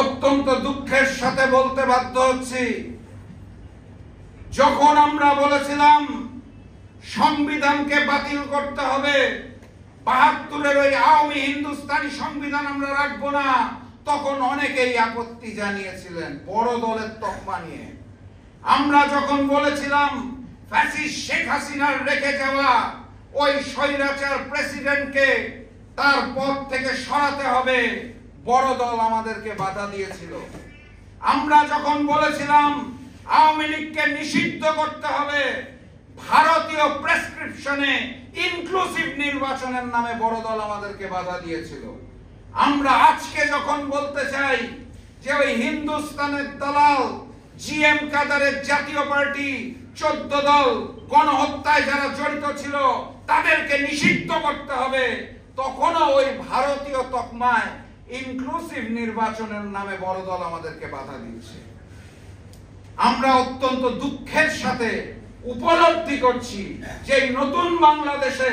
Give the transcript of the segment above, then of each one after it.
অত্যন্ত দুঃখের সাথে বলতে বাধ্য হচ্ছি, যখন আমরা বলেছিলাম সংবিধানকে বাতিল করতে হবে, ৭২-এর ওই আওয়ামী হিন্দুস্তানি সংবিধান আমরা রাখবো না, তখন অনেকেই আপত্তি জানিয়েছিলেন বড় দলের তকমা নিয়ে। আমরা যখন বলেছিলাম ফ্যাসিস্ট শেখ হাসিনার রেখে যাওয়া ওই স্বৈরাচার প্রেসিডেন্টকে তার পদ থেকে সরাতে হবে, বড় দল আমাদেরকে বাধা দিয়েছিল। আমরা যখন বলেছিলাম আওয়ামী লীগকে নিষিদ্ধ করতে হবে, ভারতীয় প্রেসক্রিপশনে ইনক্লুসিভ নির্বাচনের নামে বড় দল আমাদেরকে বাধা দিয়েছিল। আমরা আজকে যখন বলতে চাই যে ওই হিন্দুস্তানের দালাল জিএম কাদারের জাতীয় পার্টি 14 দল গণহত্যায় যারা জড়িত ছিল তাদেরকে নিষিদ্ধ করতে হবে, তখনও ওই ভারতীয় তকমায় ইনক্লুসিভ নির্বাচনের নামে বড় দল আমাদেরকে বাধা দিচ্ছে। আমরা অত্যন্ত দুঃখের সাথে উপলব্ধি করছি যে নতুন বাংলাদেশে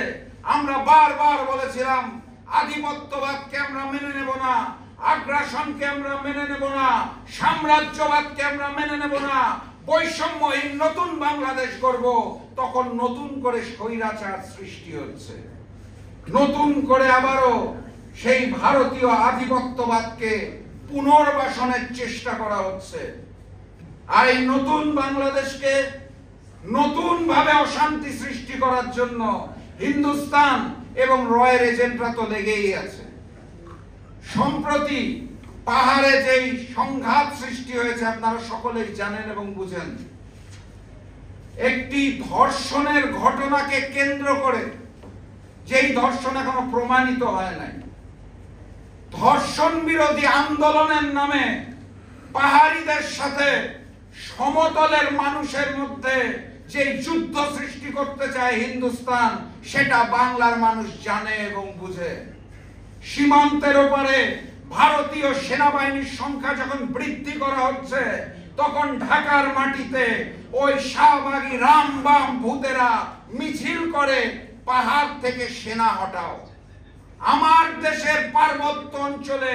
আমরা বারবার বলেছিলাম আধিপত্যবাদকে আমরা মেনে নেব না, আগ্রাসনকে আমরা মেনে নেব না, সাম্রাজ্যবাদকে আমরা মেনে নেব না, বৈষম্যহীন নতুন বাংলাদেশ গড়ব। তখন নতুন করে স্বৈরাচার সৃষ্টি হচ্ছে, নতুন করে আবারও সেই ভারতীয় আধিপত্যবাদকে পুনর্বাসনের চেষ্টা করা হচ্ছে। আর এই নতুন বাংলাদেশকে নতুন ভাবে অশান্তি সৃষ্টি করার জন্য হিন্দুস্তান এবং রয়ের এজেন্টরা তো লেগেই আছে। সম্প্রতি পাহাড়ে যেই সংঘাত সৃষ্টি হয়েছে আপনারা সকলেই জানেন এবং বুঝেন। একটি ধর্ষণের ঘটনাকে কেন্দ্র করে, যেই ধর্ষণ এখনো প্রমাণিত হয় নাই, ধর্ষণ বিরোধী আন্দোলনের নামে পাহাড়িদের সাথে সমতলের মানুষের মধ্যে যে যুদ্ধ সৃষ্টি করতে চায় হিন্দুস্তান, সেটা বাংলার মানুষ জানে এবং বুঝে। সীমান্তের ওপারে ভারতীয় সেনাবাহিনীর সংখ্যা যখন বৃদ্ধি করা হচ্ছে, তখন ঢাকার মাটিতে ওই শাহবাগী রামবাম ভূতেরা মিছিল করে পাহাড় থেকে সেনা হটাও। আমার দেশের পার্বত্য অঞ্চলে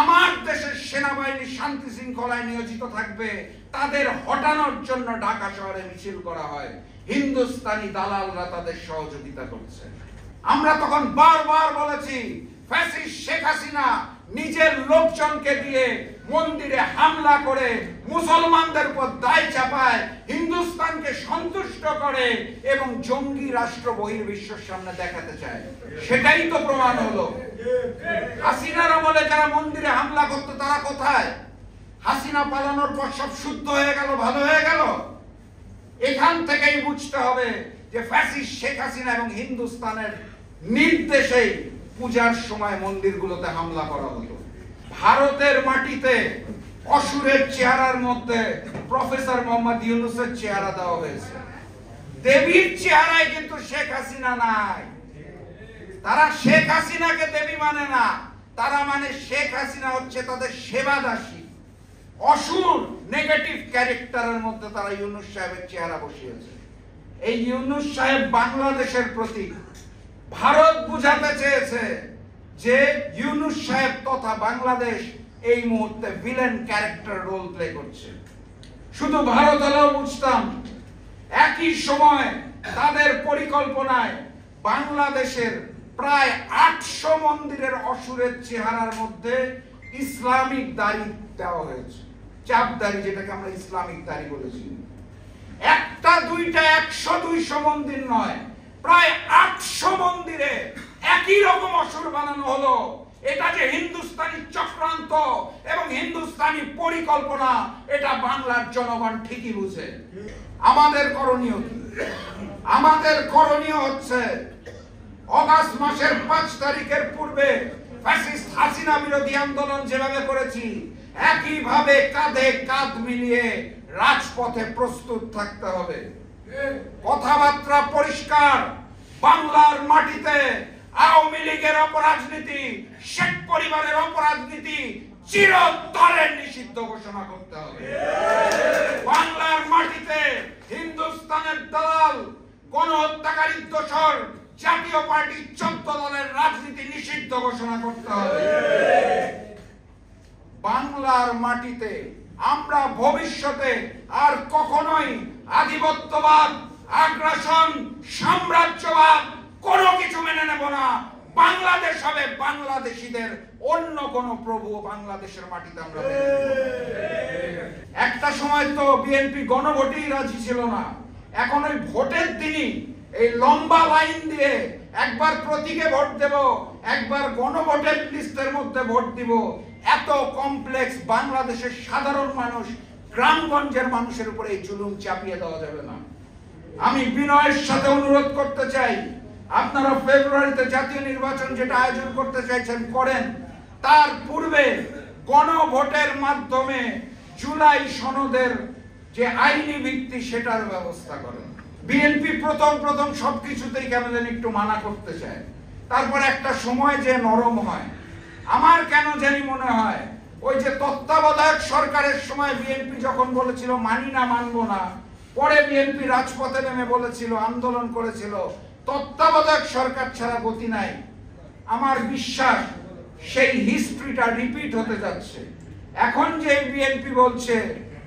আমার দেশের সেনাবাহিনী শান্তি শৃঙ্খলায় নিয়োজিত থাকবে, তাদের হটানোর জন্য ঢাকা শহরে মিছিল করা হয়। হিন্দুস্তানি দালালরা তাদের সহযোগিতা করছে। আমরা তখন বারবার বলেছি ফ্যাসিস্ট শেখ হাসিনা নিজের লোকজনকে দিয়ে মন্দিরে হামলা করে মুসলমানদের উপর দায় চাপায়, হিন্দুস্তানকে সন্তুষ্ট করে এবং জঙ্গি রাষ্ট্র বহির্বিশ্বের সামনে দেখাতে চায়। সেটাই তো প্রমাণ হলো। হাসিনার আমলে যারা মন্দিরে হামলা করতো তারা কোথায়? হাসিনা পালানোর পর সব শুদ্ধ হয়ে গেল, ভালো হয়ে গেল? এখান থেকেই বুঝতে হবে যে ফ্যাসিস্ট শেখ হাসিনা এবং হিন্দুস্তানের নির্দেশেই পূজার সময় মন্দিরগুলোতে হামলা করা হতো। ভারতের মাটিতে অসুরের চেহারার মধ্যে প্রফেসর মোহাম্মদ ইউনূসের চেহারা দেওয়া হয়েছে। দেবীর চেহারায় কিন্তু শেখ হাসিনা নাই। তারা শেখ হাসিনাকে দেবী মানে না, তারা মানে শেখ হাসিনা হচ্ছে তাদের সেবাদাসী। অসুর নেগেটিভ ক্যারেক্টারের মধ্যে তারা ইউনূস সাহেবের চেহারা বসিয়েছে। এই ইউনূস সাহেব বাংলাদেশের প্রতীক। ভারত বুঝাতে চেয়েছে যে ইউনূস সাহেব তথা বাংলাদেশ এই মুহূর্তে ভিলেন ক্যারেক্টার রোল প্লে করছে। শুধু ভারত হলেও বুঝতাম, একই সময় তাদের পরিকল্পনায় বাংলাদেশের প্রায় ৮০০ মন্দিরের অসুরের চেহারার মধ্যে ইসলামিক দাড়ি দেওয়া হয়েছে, চাপ দাড়ি, যেটাকে আমরা ইসলামিক দাড়ি বলেছি। একটা দুইটা ১০০-২০০ মন্দির নয়, প্রায় ৮০০ মন্দিরে একই রকম অসুর বানানো হলো। এটা যে হিন্দুস্তানি চক্রান্ত এবং হিন্দুস্তানি পরিকল্পনা, এটা বাংলার জনগণ ঠিকই বুঝে। আমাদের করণীয় কি? আমাদের করণীয় হচ্ছে অগাস্ট মাসের ৫ তারিখের পূর্বে ফ্যাসিস্ট হাসিনা বিরোধী আন্দোলন যেভাবে করেছি, একইভাবে কাঁধে কাঁধ মিলিয়ে রাজপথে প্রস্তুত থাকতে হবে। কথাবার্তা পরিষ্কার, বাংলার মাটিতে আওয়ামী লীগের অপরাজনীতি, শেখ পরিবারের অপরাজনীতি চিরতরে নিষিদ্ধ ঘোষণা করতে হবে। বাংলার মাটিতে হিন্দুস্তানের দালাল, গণহত্যাকারী দোসর জাতীয় পার্টি 14 দলের রাজনীতি নিষিদ্ধ ঘোষণা করতে হবে। বাংলার মাটিতে আমরা ভবিষ্যতে আর কখনোই আধিপত্যবাদ, আগ্রাসন, সাম্রাজ্যবাদ কোনো কিছু মেনে নেব না। বাংলাদেশ হবে বাংলাদেশীদের, অন্য কোন প্রভু বাংলাদেশের মাটিতে আমরা মেনে নেব না। একটা সময় তো বিএনপি গণভোটেই রাজি ছিল না, এখন ওই ভোটের দিনই এই লম্বা লাইন দিয়ে একবার প্রতীকে ভোট দেব, একবার গণভোটের লিস্টের মধ্যে ভোট দিব। এত কমপ্লেক্স বাংলাদেশের সাধারণ মানুষ, গ্রামগঞ্জের মানুষের উপরে এই জুলুম চাপিয়ে দেওয়া যাবে না। আমি বিনয়ের সাথে অনুরোধ করতে চাই, আপনারা ফেব্রুয়ারিতে জাতীয় নির্বাচন যেটা আয়োজন করতে চাইছেন করেন, তার পূর্বে গণভোটের মাধ্যমে জুলাই সনদের যে আইনি ভিত্তি সেটার ব্যবস্থা করেন। বিএনপি প্রথম সবকিছুতেই কেন যেন একটু মানা করতে চায়, তারপর একটা সময় যে নরম হয়। আমার কেন জানি মনে হয় ওই যে তত্ত্বাবধায়ক সরকারের সময় বিএনপি যখন বলেছিল মানি না, মানবো না, পরে বিএনপি রাজপথে নেমে বলেছিল, আন্দোলন করেছিল, তত্ত্বাবধায়ক সরকার ছাড়া গতি নাই। আমার বিশ্বাস সেই হিস্ট্রিটা রিপিট হতে যাচ্ছে। এখন যে বিএনপি বলছে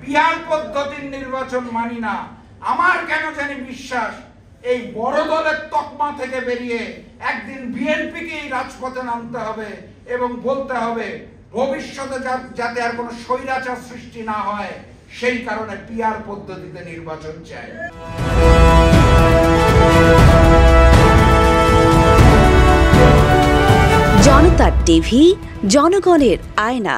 পিয়ার পদ্ধতির নির্বাচন মানি না, আমার কেন জানি বিশ্বাস এই বড় দলের তকমা থেকে বেরিয়ে একদিন বিএনপিকেই রাজপথে নামতে হবে এবং বলতে হবে ভবিষ্যতে যাতে আর কোনো স্বৈরাচার সৃষ্টি না হয়, সেই কারণে পিয়ার পদ্ধতিতে নির্বাচন চাই। জনতা টিভি, জনগণের আয়না।